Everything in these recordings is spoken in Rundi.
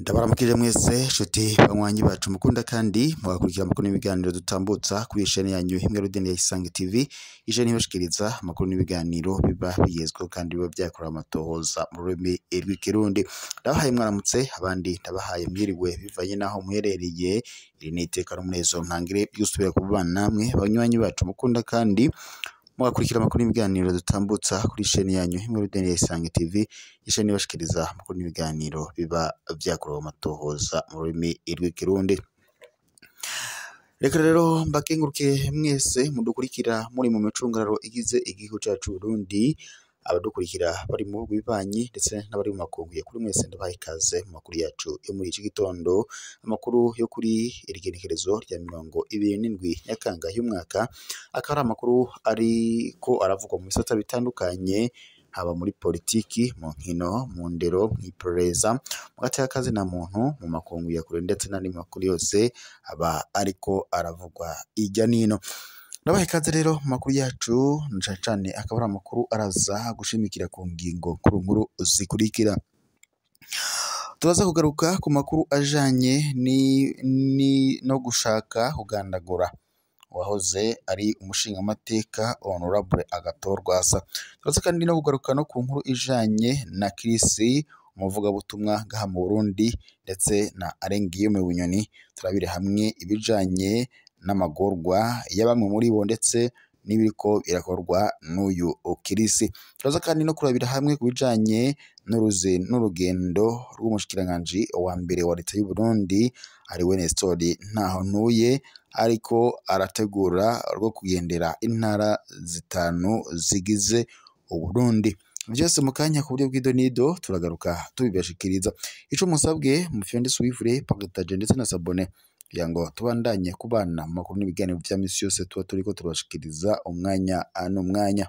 Ndabaramukije mwese nshuti banywanyi bacu mukunda kandi mugakurikira amakuru n'ibiganiro dutambutsa kuri chaîne yanyu Himwe Rudende ya Isange TV ije ntibashikiriza amakuru n'ibiganiro biba bigezweho kandi biba byakorewe amatohoza mu rurimi rw'ikirundi. Ndabahaye mwaramutse abandi ndabahaye mwiriwe bivanye naho muherereye. Iri ni iteka n'umunezo ntangire byusubira kubana namwe banywanyi bacu mukunda kandi mugakurikira amakuru n'ibiganiro dutambutsa kuri chaîne yanyu Himwe Rudende ya Isange TV ije ntibashikiriza amakuru n'ibiganiro biba byakorewe amatohoza mu rurimi rw'ikirundi. Reka rero mbakenguruke mwese mudukurikira muri mu micungararo igize igihugu cyacu Burundi, abadukurikira bari mu bibanyi ndetse n'abari mu makungu kuri mwese ndabaha ikaze mu makuru yacu yo muri iki gitondo, amakuru yo kuri irigenekerezo rya 27 Nyakanga y'umwaka. Akaba ari amakuru ariko aravugwa mu bisata bitandukanye, haba muri politiki, mu nkino, mu ndero, mu iperereza, mu gateka na muntu, mu makungu ya kure ndetse n'andi makuru yose aba ariko aravugwa ijya nino. Ndabaha ikaze rero mu makuru yacu cane akaba ari amakuru araza gushimikira ku ngingo nkuru zikurikira. Turaza kugaruka ku makuru ajanye no gushaka kugandagura wahoze ari umushingamateka Honorable Agathon Rwasa. Turaza kandi no kugaruka no ku nkuru ijanye na Chris umuvugabutumwa ngaha mu Burundi ndetse na Guillaume Bunyoni. Turabire hamwe ibijanye n'amagorwa ya bamwe muri bo ndetse n'ibiriko birakorwa n'uyu Chris. Turaza kandi no kurabira hamwe ku bijanye n'urugendo rw'umushikiranganji wa mbere wa leta y'u Burundi ariwe Nestor Ntahontuye ariko arategura rwo kugendera intara zitanu zigize Uburundi. Byose mu kanya ku buryo bw'idonido turagaruka tubibashikiriza. Ico musabwe mufyonde suivre partage ndetse na s'abonner kugira ngo tubandanye kubana mu makuru n'ibiganiro vya misi yose tuba turiko turabashikiriza umwanya n'umwanya.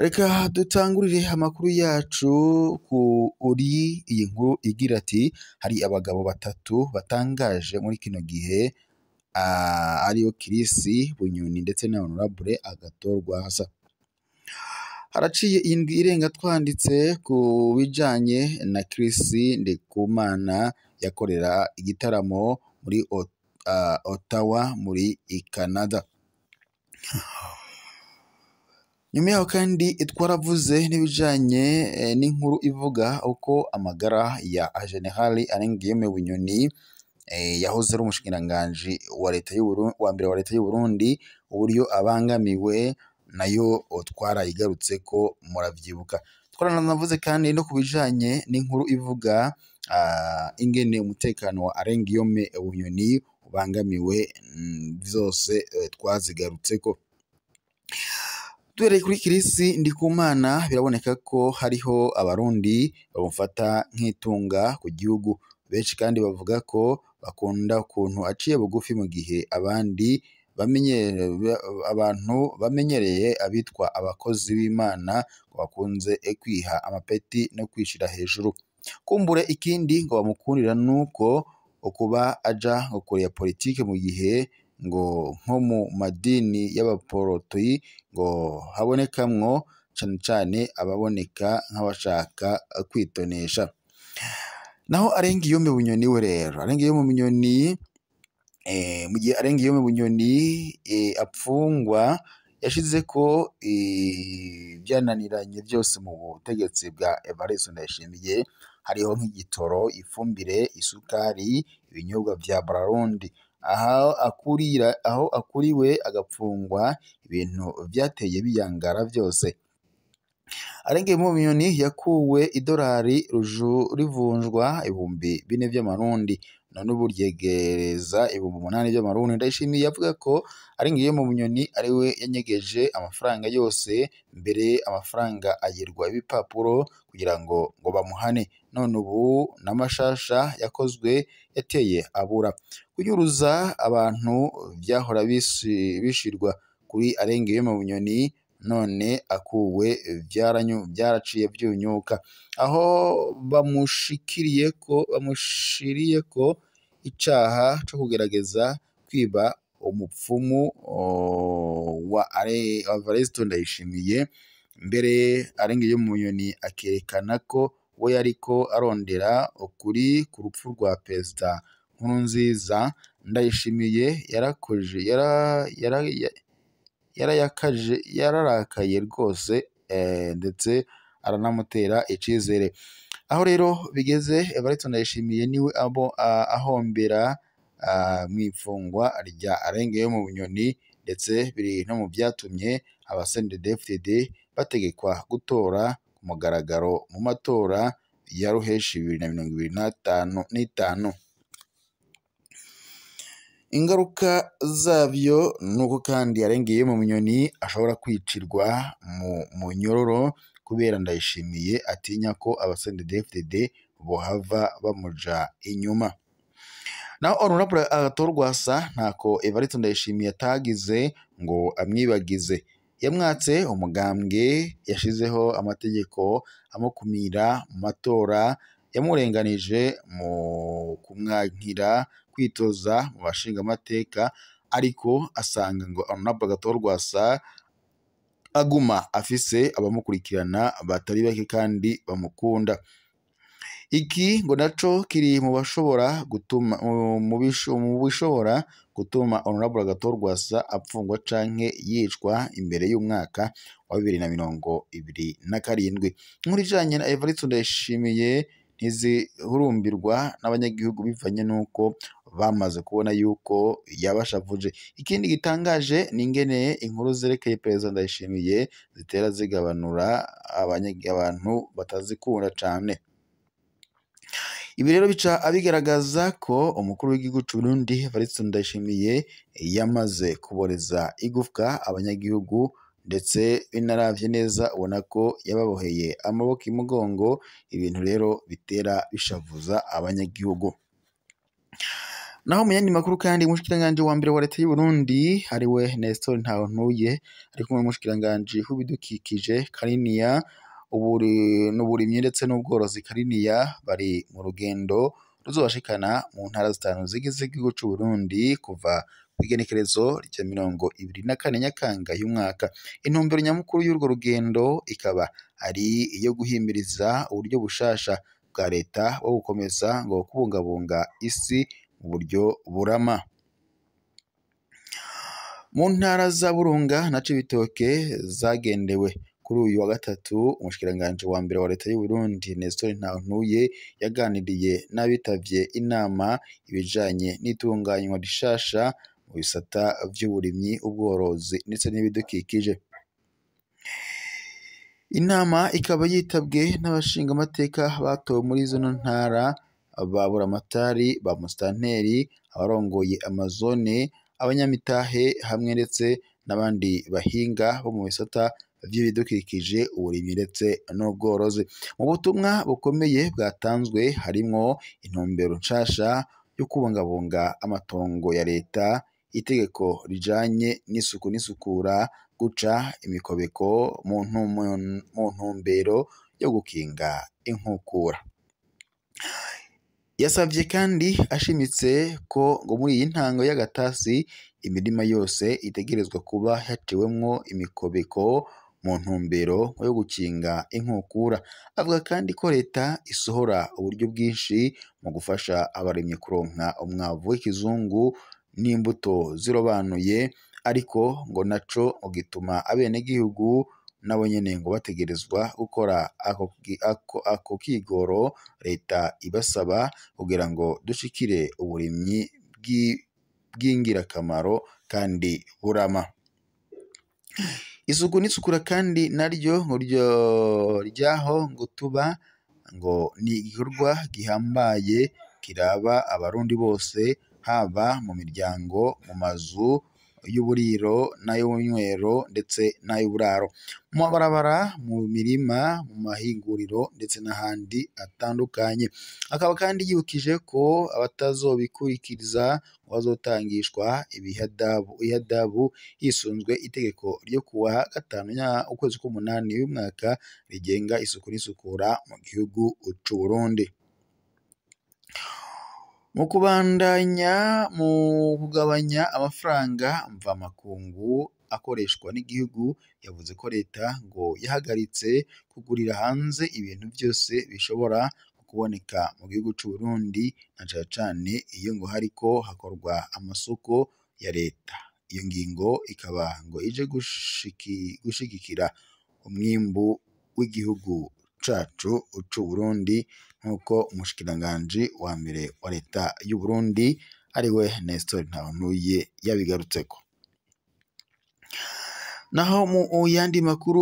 Reka dutangurire amakuru yacu kuri iyi nkuru igira ati hari abagabo batatu batangaje muri kino gihe, ariyo Chris Bunyoni ndetse na Honorable Agathon Rwasa. Haraciye indwi irenga twanditse ku bijanye na Chris Ndikumana yakorera igitaramo muri Ottawa muri Canada. Nyuma yaho kandi twaravuze n'ibijanye n'inkuru ivuga uko amagara ya General Guillaume Bunyoni yahoze ari umushikiranganji wa mbere wa leta y'u Burundi uburyo abangamiwe nayo twarayigarutse ko muravyibuka. Twaranavuze kandi no kubijanye n'inkuru ivuga ingene umutekano wa Guillaume Bunyoni ubangamiwe, vyose twazigarutseko. Duhereye kuri Chris Ndikumana biraboneka ko hariho abarundi bamufata nk'itunga ku gihugu, benshi kandi bavuga ko bakunda ukuntu aciye bugufi mu gihe abandi abantu bamenyereye abitwa abakozi b'Imana bakunze kwiha amapeti no kwishira hejuru. Kumbure ikindi ngo bamukundira nuko ukuba aja gukorera politike mu gihe ngo nko mu madini y'abaporoti ngo habonekamwo cane cane ababoneka nk'abashaka kwitonesha. Naho Guillaume Bunyoni we rero Guillaume Bunyoni mu gihe Guillaume Bunyoni apfungwa yashize ko byananiranye byose mu butegetsi bwa Evariste Ndayishimiye, hariho nk'igitoro, ifumbire, isukari, ibinyobwa vya Bralirwa. Aho akuriwe agapfungwa ibintu vyateye biyangara vyose. Guillaume Bunyoni yakuwe idolari rivunjwa 4,000 vy'amarundi, none ubu ryegereza 8,000 vy'amarundi. Ndayishimiye yavuga ko Guillaume Bunyoni ariwe yanyegeje amafaranga yose, mbere amafaranga ayirwa ibipapuro kugira ngo bamuhane. None ubu n'amashasha yakozwe yateye abura. Kunyuruza abantu vyahora bishirwa kuri Guillaume Bunyoni none akuwe byaraciye vyunyuka, aho bamushiriyeko icaha co kugerageza kwiba umupfumu wa Evariste Ndayishimiye, mbere arengeye mu Bunyoni akerekana ko we yariko arondera ukuri ku rupfu rwa Perezida Nkurunziza. Ndayishimiye yararakaye rwose, ndetse aranamutera icizere. Aho rero bigeze, Evariste Ndayishimiye niwe ahombera mu ifungwa rya arengeye mu Bunyoni, ndetse biri no mu byatumye aba-CNDD-FDD bategekwa gutora ku mugaragaro mu matora ya Ruheshi 2025. Ingaruka zabyo nuko kandi arengeye mu Bunyoni ashobora kwicirwa mu nyororo, kubera Ndayishimiye atinya ko aba-CNDD-FDD bohava bamuja inyuma. Naho Honorable Agathon Rwasa ntako Evariste Ndayishimiye atagize ngo amwibagize. Yamwatse umugambwe, yashizeho amategeko amukumira mu matora, yamurenganije mu kumwankira kwitoza mu bashinga amateka, ariko asanga ngo Honorable Agathon Rwasa aguma afise abamukurikirana batari bake kandi bamukunda. Iki ngo naco kiri mu bishobora gutuma Honorable Agathon Rwasa apfungwa canke yicwa imbere y'umwaka wa 2027. Inkuru ijanye na Evariste Ndayishimiye ntizihurumbirwa n'abanyagihugu bivanye n'uko bamaze kubona yuko yabashavuje. Ikindi gitangaje ni ingene inkuru zerekeye Perezida Ndayishimiye zitera zigabanura abantu batazikunda cane. Ibi rero bica abigaragaza ko umukuru w'igihugu c'u Burundi Evariste Ndayishimiye yamaze kuboreza igufwa abanyagihugu, ndetse binaravye neza ubona ko yababoheye amaboko imugongo, ibintu rero bitera bishavuza abanyagihugu. Naho mu yandi makuru kandi, umushikiranganji wa mbere wa leta y'u Burundi ariwe Nestor Ntawontuye ari kumwe n'umushikiranganji w'ibidukikije Kariniya n'uburimyi ndetse n'ubworozi Kariniya, bari mu rugendo ruzobashikana mu ntara zitanu zigize igihugu c'u Burundi kuva kw'igenekerezo rya 24 Nyakanga y'umwaka. Intumbero nyamukuru y'urwo rugendo ikaba ari iyo guhimiriza uburyo bushasha bwa leta bwo gukomeza ngo kubungabunga isi mu buryo burama. Mu ntara za Burunga na Cibitoke zagendewe kuri uyu wa gatatu, umushikiranganji wa mbere wa leta y'u Burundi Nestor Ntawontuye yaganiriye n'abitavye inama ibijanye n'itunganywa rishasha mu bisata vy'uburimyi, ubworozi ndetse n'ibidukikije. Inama ikaba yitabwe n'abashinga amateka batowe muri zino ntara, ba buramatari, ba musitanteri, abarongoye amazone, abanyamitahe hamwe ndetse n'abandi bahinga bo mu bisata vy'ibidukikije, uburimyi ndetse n'ubworozi. Mu butumwa bukomeye bwatanzwe harimwo intumbero nshasha yo kubungabunga amatongo ya leta, itegeko rijanye n'isuku n'isukura, guca imikobeko mu ntumbero yo gukinga inkukura. Yasavye kandi ashimitse ko ngo muri iyi ntango y'agatasi imirima yose itegerezwa kuba yaciwemwo imikobeko mu ntumbero yo gukinga inkukura. Avuga kandi ko leta isohora uburyo bwinshi mu gufasha abarimyi kuronka umwavu w'ikizungu n'imbuto zirobanuye, ariko ngo naco gituma abenegihugu nabo nyene ngo bategerezwa gukora ako kigoro leta ibasaba kugira ngo dushikire uburimyi bw'ingirakamaro kandi burama. Isuku n'isukura kandi naryo ngo ryaho ngo tuba ngo ni igikorwa gihambaye kiraba abarundi bose, haba mu miryango, mu mazu y'uburiro n'ay'ubunywero ndetse n'ay'uburaro, mu mabarabara, mu mirima, mu mahinguriro ndetse n'ahandi hatandukanye. Akaba kandi yibukije ko abatazobikurikiriza bazotangishwa ihadabu hisunzwe itegeko ryo kuwa 5 ukwezi k'umunani w'umwaka rigenga isuku n'isukura mu gihugu c'u Burundi. mu kubandanya mu kugabanya amafaranga mvamakungu akoreshwa n'igihugu, yavuze ko leta ngo yahagaritse kugurira hanze ibintu byose bishobora kuboneka mu gihugu cy'u Burundi, na cane cane iyo ngo hariko hakorwa amasoko ya leta. Iyo ngingo ikaba ngo ije gushigikira umwimbu w'igihugu cacu c'u Burundi, nk'uko umushikiranganji wa mbere wa leta y'u Burundi ariwe Nestor Ntawontuye yabigarutseko. Naho mu yandi makuru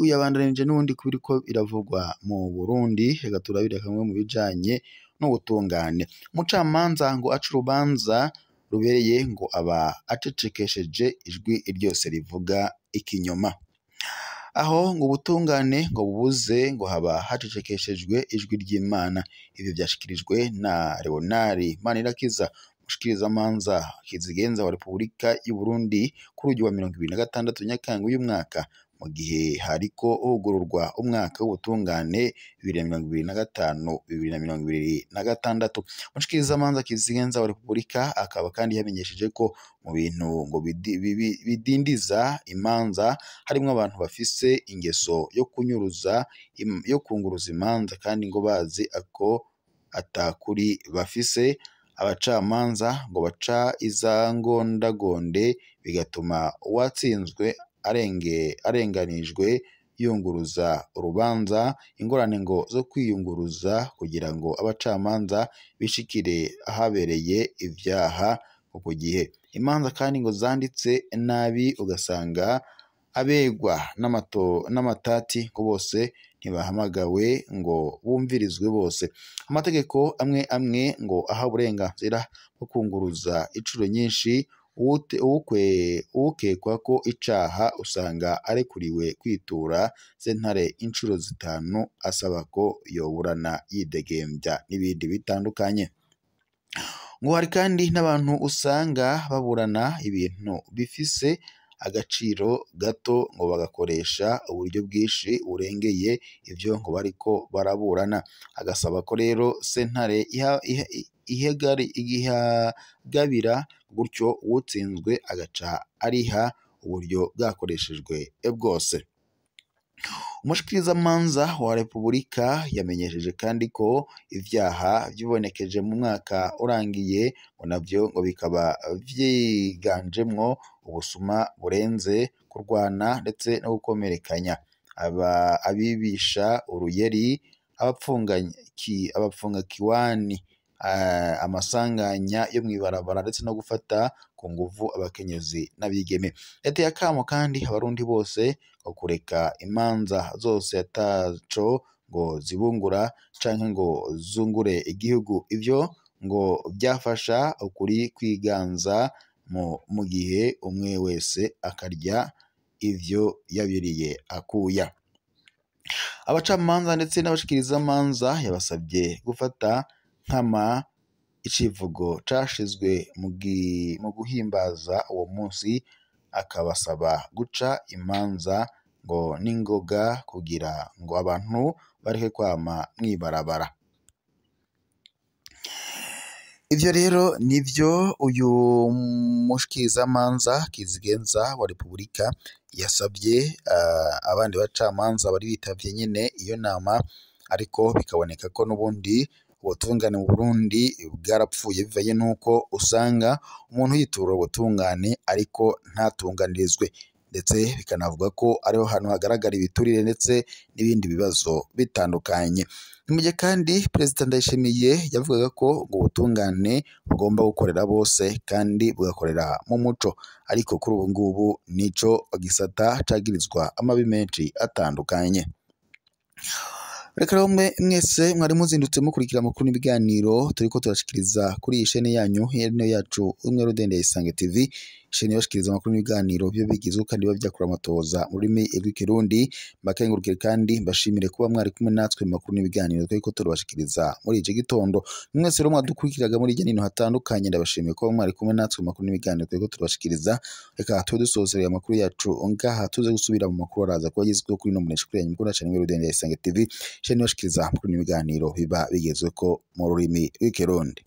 uyabandanije n'ubundi kubiriko biravugwa mu Burundi, reka turabire kamwe mu bijanye n'ubutungane. Umucamanza ngo aca urubanza rubereye ngo aba acecekesheje ijwi ryose rivuga ikinyoma. Aho ngo ubutungane ngo bubuze ngo haba hacecekeshejwe ijwi ry'Imana. Ibyo byashikirijwe na Leonard Manirakiza, umushikirizamanza kizigenza wa Repubulika y'u Burundi kuri uyu wa 26 Nyakanga uyu mwaka, mu gihe hariko hugururwa umwaka w'ubutungane 2025-2026. Umushikirizamanza kizigenza wa Repubulika akaba kandi yamenyesheje ko mu bintu ngo bidindiza imanza harimwo abantu bafise ingeso yo kunguruza imanza kandi ngo bazi ako atakuri bafise. Abacamanza ngo baca izangondagonde bigatuma uwatsinzwe arenganijwe yunguruza urubanza, ingorane ngo zo kwiyunguruza kugira ngo abacamanza bishikire ahabereye ivyaha ku gihe. Imanza kandi ngo zanditse nabi, ugasanga abegwa n'amatati ngo bose ntibahamagawe ngo bumvirizwe bose. Amategeko amwe ngo aha uburenganzira bwo kunguruza incuro nyinshi, uwukekwa ko icaha usanga arekuriwe kwitura sentare incuro 5 asaba ko yoburana yidegembya n'ibindi bitandukanye. Ngo hari kandi n'abantu usanga baburana ibintu bifise agaciro gato ngo bagakoresha uburyo bwinshi urengeye ivyo ngo bariko baraburana. Agasaba ko rero sentare igabira gutyo uwutsinzwe agaca ariha uburyo bwakoreshejwe bwose. Umushikirizamanza wa Repubulika yamenyesheje kandi ko ivyaha vyibonekeje mu mwaka urangiye ngo navyo ngo bikaba vyiganjemwo ubusuma burenze, kurwana ndetse no gukomerekanya, abibisha uruyeri, abapfunga kiwani, amasanganya yo mw'ibarabara ndetse no gufata ku nguvu abakenyezi n'abigeme. Yateye akamo kandi abarundi bose ngo kureka imanza zose ataco ngo zibungura canke ngo zungure igihugu. Ivyo ngo byafasha ukuri kwiganza mu gihe umwe wese akarya ivyo yabiriye akuya. Abacamanza ndetse n'abashikirizamanza yabasabye gufata nkama icivugo cashizwe mu guhimbaza uwo munsi, akabasaba guca imanza ngo n'ingoga kugira ngo abantu bareke kwama mwibarabara. Ivyo rero nivyo uyu mushikirizamanza kizigenza wa Repubulika yasabye abandi bacamanza bari bitavye nyene iyo nama, ariko bikaboneka ko n'ubundi ubutungane mu Burundi bwarapfuye bivanye nuko usanga umuntu yitura ubutungane ariko ntatunganirizwe, ndetse bikanavuga ko ariho hantu hagaragara ibiturire ndetse n'ibindi bibazo bitandukanye. Nimuje kandi Perezida Ndayishimiye yavugaga ko ubutungane bugomba gukorera bose kandi bugakorera mu muco, ariko kuri ubu ngubu nico gisata cagirizwa amabi menshi atandukanye. Reka rero mwese mwari muzindutse mukurikira amakuru n'ibiganiro turiko turashikiriza kuri iyi shene yanyu yacu Umwe Rudende Isange TV. isheni ibashikiriza amakuru n'ibiganiro byo bigizwe kandi bavyakura amatoza mu rurimi rw'ikirundi. Mbakengurukire kandi mbashimire kuba mwari kumwe natwe mu makuru n'ibiganiro twari ko turabashikiriza muri iki gitondo. Mwese rero mwadukurikiraga muri hirya no hino hatandukanye, ndabashimiye kuba mwari kumwe natwe mu makuru n'ibiganiro twari ko turabashikiriza. Reka tuwe dusozereye amakuru yacu ngaha tuze gusubira mu makuru araza kuba yizwe kuri no munesha kuri mukuru cyane muri Rudende ya Isange TV, isheni ibashikiriza amakuru n'ibiganiro biba bigezwe ko mu rurimi rw'ikirundi.